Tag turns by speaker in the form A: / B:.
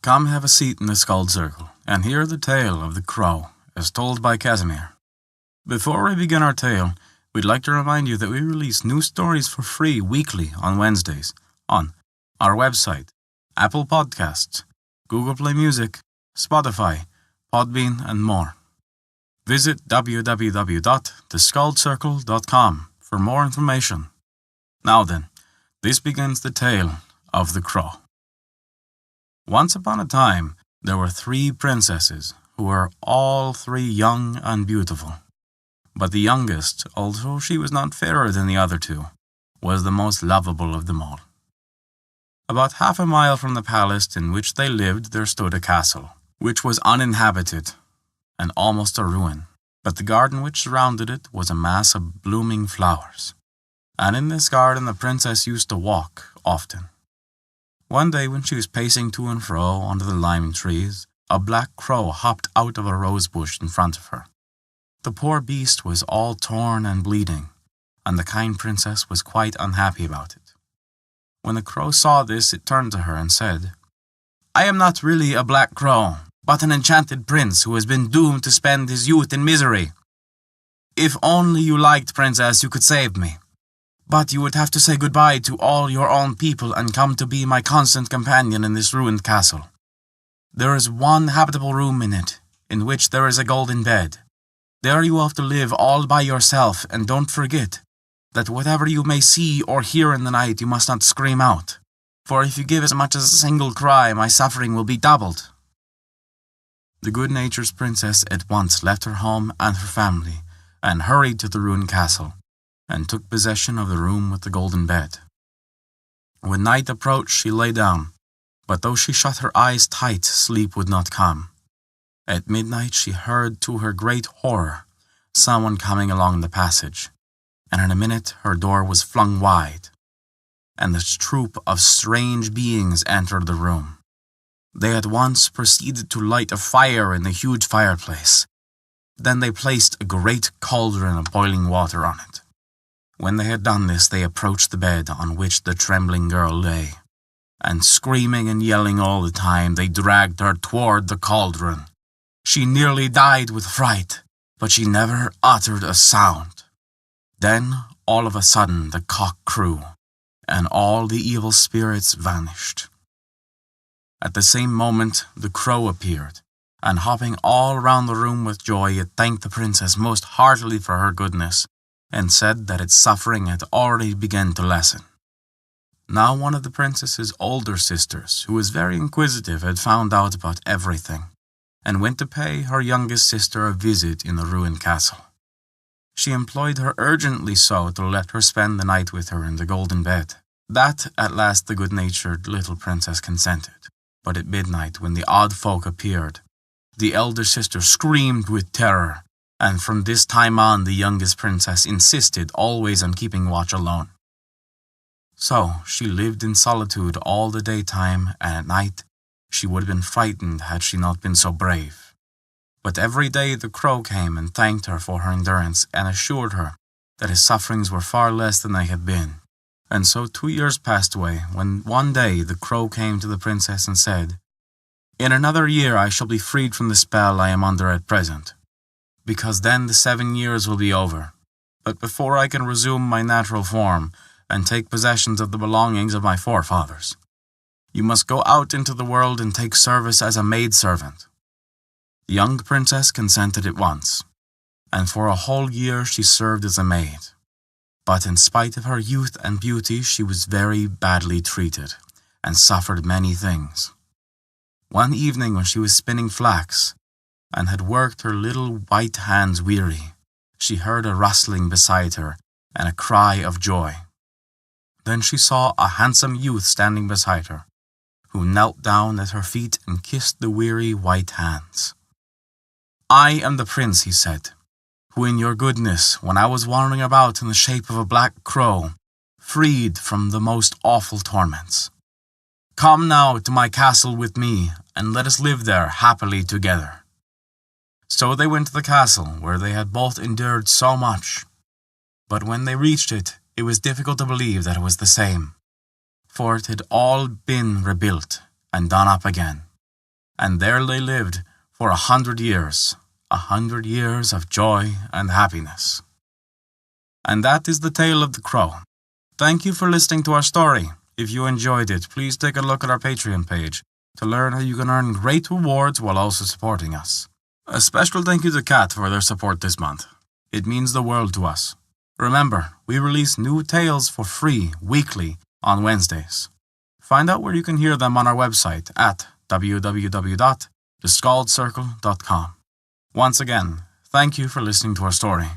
A: Come have a seat in the Skald circle, and hear the tale of the crow, as told by Casimir. Before we begin our tale, we'd like to remind you that we release new stories for free weekly on Wednesdays on our website, Apple Podcasts, Google Play Music, Spotify, Podbean, and more. Visit www.theskaldscircle.com for more information. Now then, this begins the tale of the crow. Once upon a time, there were 3 princesses who were all 3 young and beautiful. But the youngest, although she was not fairer than the other 2, was the most lovable of them all. About half a mile from the palace in which they lived there stood a castle, which was uninhabited and almost a ruin, but the garden which surrounded it was a mass of blooming flowers. And in this garden the princess used to walk often. One day when she was pacing to and fro under the lime trees, a black crow hopped out of a rose bush in front of her. The poor beast was all torn and bleeding, and the kind princess was quite unhappy about it. When the crow saw this, it turned to her and said, "I am not really a black crow, but an enchanted prince who has been doomed to spend his youth in misery. If only you liked, princess, you could save me. But you would have to say goodbye to all your own people and come to be my constant companion in this ruined castle. There is one habitable room in it, in which there is a golden bed. There you have to live all by yourself, and don't forget that whatever you may see or hear in the night, you must not scream out. For if you give as much as a single cry, my suffering will be doubled." The good-natured princess at once left her home and her family, and hurried to the ruined castle, and took possession of the room with the golden bed. When night approached, she lay down, but though she shut her eyes tight, sleep would not come. At midnight she heard, to her great horror, someone coming along the passage, and in a minute her door was flung wide, and this troop of strange beings entered the room. They at once proceeded to light a fire in the huge fireplace. Then they placed a great cauldron of boiling water on it. When they had done this, they approached the bed on which the trembling girl lay, and screaming and yelling all the time, they dragged her toward the cauldron. She nearly died with fright, but she never uttered a sound. Then, all of a sudden, the cock crew, and all the evil spirits vanished. At the same moment, the crow appeared, and hopping all round the room with joy, it thanked the princess most heartily for her goodness, and said that its suffering had already begun to lessen. Now one of the princess's older sisters, who was very inquisitive, had found out about everything, and went to pay her youngest sister a visit in the ruined castle. She employed her urgently so to let her spend the night with her in the golden bed. That at last the good-natured little princess consented, but at midnight, when the odd folk appeared, the elder sister screamed with terror, and from this time on the youngest princess insisted always on keeping watch alone. So she lived in solitude all the daytime, and at night she would have been frightened had she not been so brave. But every day the crow came and thanked her for her endurance, and assured her that his sufferings were far less than they had been. And so 2 years passed away, when one day the crow came to the princess and said, "In another year I shall be freed from the spell I am under at present, because then the 7 years will be over. But before I can resume my natural form and take possession of the belongings of my forefathers, you must go out into the world and take service as a maidservant." The young princess consented at once, and for a whole year she served as a maid. But in spite of her youth and beauty, she was very badly treated, and suffered many things. One evening when she was spinning flax, and had worked her little white hands weary, she heard a rustling beside her and a cry of joy. Then she saw a handsome youth standing beside her, who knelt down at her feet and kissed the weary white hands. "I am the prince," he said, "who in your goodness, when I was wandering about in the shape of a black crow, freed from the most awful torments. Come now to my castle with me, and let us live there happily together." So they went to the castle, where they had both endured so much. But when they reached it, it was difficult to believe that it was the same, for it had all been rebuilt and done up again, and there they lived for 100 years. 100 years of joy and happiness. And that is the tale of the crow. Thank you for listening to our story. If you enjoyed it, please take a look at our Patreon page to learn how you can earn great rewards while also supporting us. A special thank you to Kat for their support this month. It means the world to us. Remember, we release new tales for free weekly on Wednesdays. Find out where you can hear them on our website at www.theskaldscircle.com. Once again, thank you for listening to our story.